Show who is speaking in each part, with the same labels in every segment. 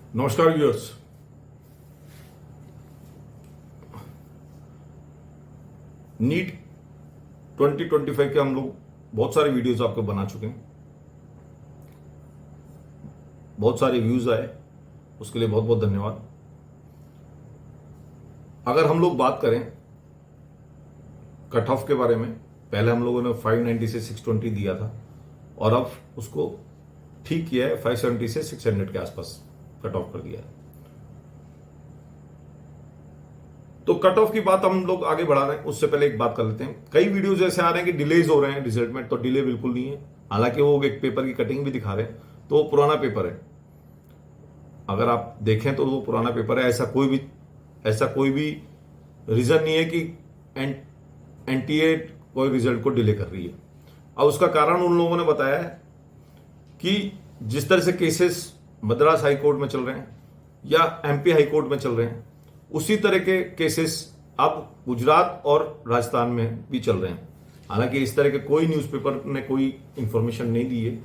Speaker 1: नमस्कार viewers. NEET 2025 के हम लोग बहुत सारे वीडियोस आपको बना चुके हैं, बहुत सारे व्यूज आए, उसके लिए बहुत बहुत धन्यवाद। अगर हम लोग बात करें कट ऑफ के बारे में, पहले हम लोगों ने 590 से 620 दिया था और अब उसको ठीक किया है, 570 से 600 के आसपास कट ऑफ कर दिया है। तो कट ऑफ की बात हम लोग आगे बढ़ा रहे हैं, उससे पहले एक बात कर लेते हैं। कई वीडियोस ऐसे आ रहे हैं कि डिलेज हो रहे हैं रिजल्ट में, तो डिले बिल्कुल नहीं है। हालांकि वो एक पेपर की कटिंग भी दिखा रहे हैं, तो वो पुराना पेपर है। अगर आप देखें तो वो पुराना पेपर है। ऐसा कोई भी रीजन नहीं है कि एनटीए कोई रिजल्ट को डिले कर रही है। अब उसका कारण उन लोगों ने बताया है कि जिस तरह से केसेस मद्रास हाई कोर्ट में चल रहे हैं या एमपी हाई कोर्ट में चल रहे हैं, उसी तरह के केसेस अब गुजरात और राजस्थान में भी चल रहे हैं। हालांकि इस तरह के कोई न्यूज़पेपर ने कोई इंफॉर्मेशन नहीं दी है,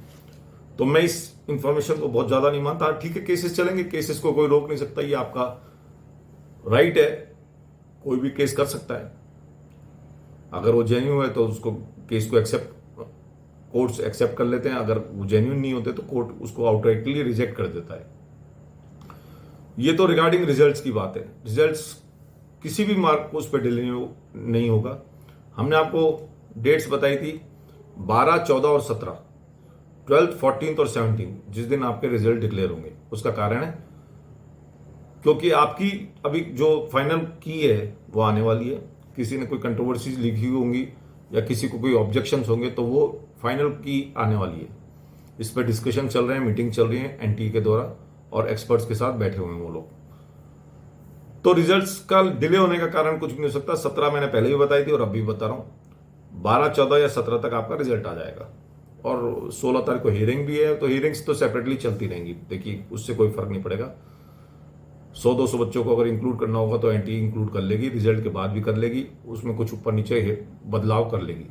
Speaker 1: तो मैं इस इंफॉर्मेशन को बहुत ज्यादा नहीं मानता। ठीक है, केसेस चलेंगे, केसेस को कोई रोक नहीं सकता, ये आपका राइट है, कोई भी केस कर सकता है। अगर वो जेन्युइन है तो उसको केस को कोर्ट्स एक्सेप्ट कर लेते हैं। अगर वो जेन्युइन नहीं होते तो कोर्ट उसको आउटराइटली रिजेक्ट कर देता है। ये तो रिगार्डिंग रिजल्ट्स की बात है। रिजल्ट्स किसी भी मार्क को उस पर डिले नहीं होगा। हमने आपको डेट्स बताई थी 12, 14 और 17, 12, 14 और 17, जिस दिन आपके रिजल्ट डिक्लेयर होंगे। उसका कारण है क्योंकि आपकी अभी जो फाइनल की है वो आने वाली है। किसी ने कोई कंट्रोवर्सीज लिखी होंगी या किसी को कोई ऑब्जेक्शंस होंगे, तो वो फाइनल की आने वाली है। इस पर डिस्कशन चल रहे हैं, मीटिंग चल रही है एनटीए के द्वारा, और एक्सपर्ट्स के साथ बैठे हुए हैं वो लोग। तो रिजल्ट्स का डिले होने का कारण कुछ भी नहीं हो सकता। 17 मैंने पहले भी बताई थी और अब भी बता रहा हूं। 12, 14 या 17 तक आपका रिजल्ट आ जाएगा। और 16 तारीख को हियरिंग भी है, तो हियरिंग्स तो सेपरेटली चलती रहेंगी। देखिए, उससे कोई फर्क नहीं पड़ेगा। 100-200 बच्चों को अगर इंक्लूड करना होगा तो एनटीए इंक्लूड कर लेगी, रिजल्ट के बाद भी कर लेगी, उसमें कुछ ऊपर नीचे बदलाव कर लेगी।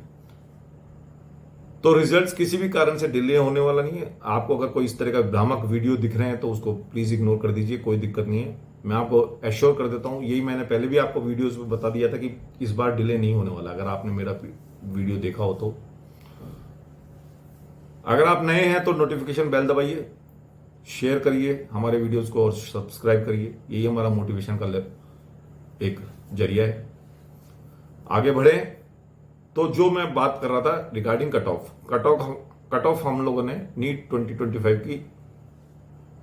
Speaker 1: तो रिजल्ट्स किसी भी कारण से डिले होने वाला नहीं है। आपको अगर कोई इस तरह का भ्रामक वीडियो दिख रहे हैं तो उसको प्लीज इग्नोर कर दीजिए, कोई दिक्कत नहीं है। मैं आपको एश्योर कर देता हूं, यही मैंने पहले भी आपको वीडियोस में बता दिया था कि इस बार डिले नहीं होने वाला। अगर आपने मेरा वीडियो देखा हो तो। अगर आप नए हैं तो नोटिफिकेशन बेल दबाइए, शेयर करिए हमारे वीडियोस को और सब्सक्राइब करिए। यही हमारा मोटिवेशन का एक जरिया है। आगे बढ़े तो जो मैं बात कर रहा था रिगार्डिंग कट ऑफ हम लोगों ने नीट 2025 की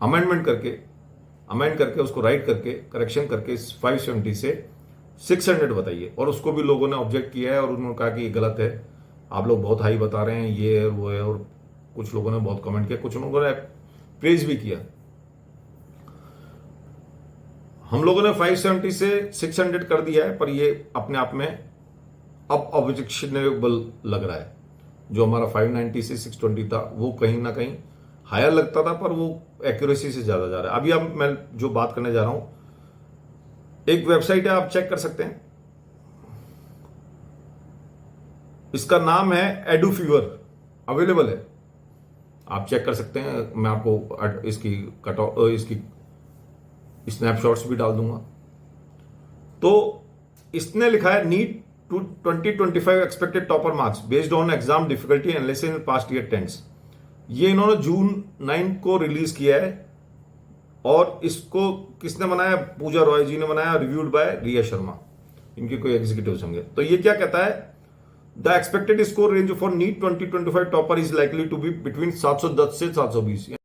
Speaker 1: अमेंड करके उसको राइट करके करेक्शन करके 570 से 600 बताइए। और उसको भी लोगों ने ऑब्जेक्ट किया है और उन्होंने कहा कि ये गलत है, आप लोग बहुत हाई बता रहे हैं, ये है वो है। और कुछ लोगों ने बहुत कमेंट किया, कुछ लोगों ने प्रेज भी किया। हम लोगों ने 570 से 600 कर दिया है, पर ये अपने आप में अब ऑब्जेक्शनेबल लग रहा है। जो हमारा 590 से 620 था वो कहीं ना कहीं हायर लगता था, पर वो एक्यूरेसी से ज्यादा जा रहा है। अभी अब मैं जो बात करने जा रहा हूं, एक वेबसाइट है, आप चेक कर सकते हैं। इसका नाम है एडुफीवर, अवेलेबल है, आप चेक कर सकते हैं। मैं आपको इसकी स्नैपशॉट्स भी डाल दूंगा। तो इसने लिखा है NEET 2025 expected topper marks based on exam difficulty analysis in past year tense. ये इन्होंने जून 9 को रिलीज किया है और इसको किसने बनाया? पूजा रॉय जी ने बनाया, रिव्यूड बाय रिया शर्मा, इनके कोई एग्जीक्यूटिव्स होंगे। तो ये क्या कहता है? The expected score range for NEET 2025 topper is likely to be between 710 से 720।